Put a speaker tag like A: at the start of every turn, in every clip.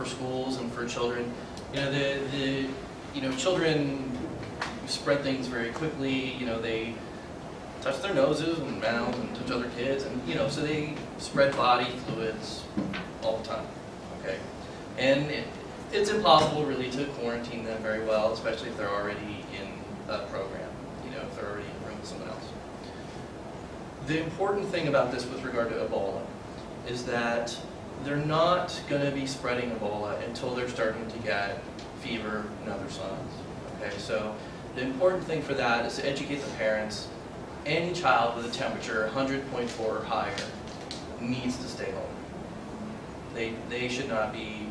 A: for schools and for children. Children spread things very quickly. They touch their noses and mouths and touch other kids, and so they spread body fluids all the time. Okay, and it's impossible really to quarantine them very well, especially if they're already in a program. If they're already in a room with someone else. The important thing about this with regard to Ebola is that they're not going to be spreading Ebola until they're starting to get fever and other signs. Okay, so the important thing for that is to educate the parents. Any child with a temperature 100.4 or higher needs to stay home. They should not be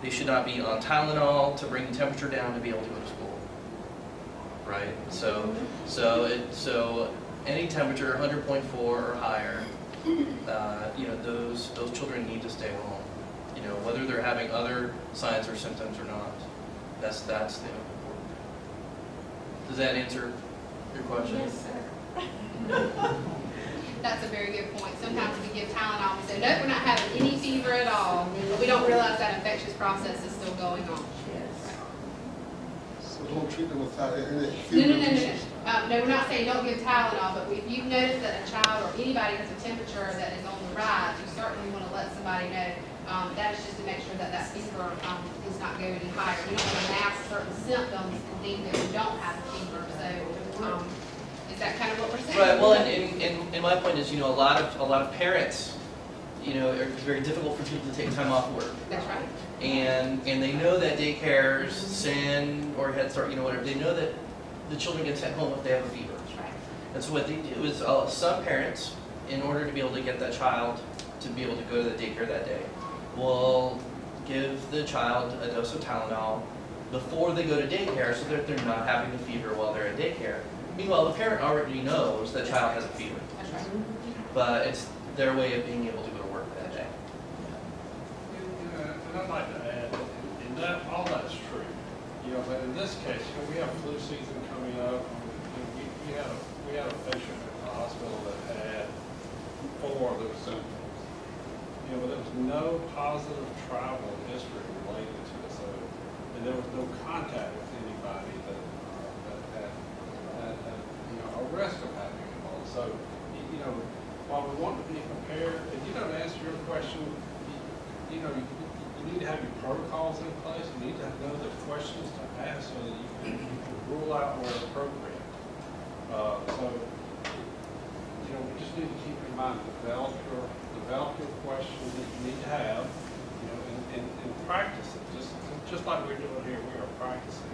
A: on Tylenol to bring the temperature down to be able to go to school. Right? So any temperature 100.4 or higher, those children need to stay home. Whether they're having other signs or symptoms or not. That's the important. Does that answer your question?
B: Yes, sir.
C: That's a very good point. Sometimes we give Tylenol and say, nope, we're not having any fever at all, but we don't realize that infectious process is still going on.
B: Yes.
D: So don't treat them without any
C: No. No, we're not saying don't give Tylenol, but if you've noticed that a child or anybody has a temperature that is on the rise, you certainly want to let somebody know. That is just to make sure that fever does not go any higher. You don't want to mask certain symptoms and think that you don't have a fever. So is that kind of what we're saying?
A: Right. Well, and my point is, a lot of parents, it's very difficult for people to take time off work.
C: That's right.
A: And they know that daycares, SIN, or Head Start, whatever, they know that the children get sent home if they have a fever.
C: That's right.
A: And so what they do is some parents, in order to be able to get that child to be able to go to the daycare that day, will give the child a dose of Tylenol before they go to daycare so that they're not having a fever while they're at daycare. Meanwhile, the parent already knows the child has a fever,
C: That's right.
A: but it's their way of being able to go to work that day.
E: And I'd like to add, and that all that's true. But in this case, we have flu season coming up. We had a patient at the hospital that had 4 of those symptoms. But there was no positive travel history related to it, and there was no contact with anybody that had a risk of having Ebola. So, while we want to be prepared, if you don't answer your question, you need to have your protocols in place. You need to know the questions to ask so that you can rule out where appropriate. We just need to keep in mind, develop your questions that you need to have, and practice it. Just like we're doing here, we are practicing.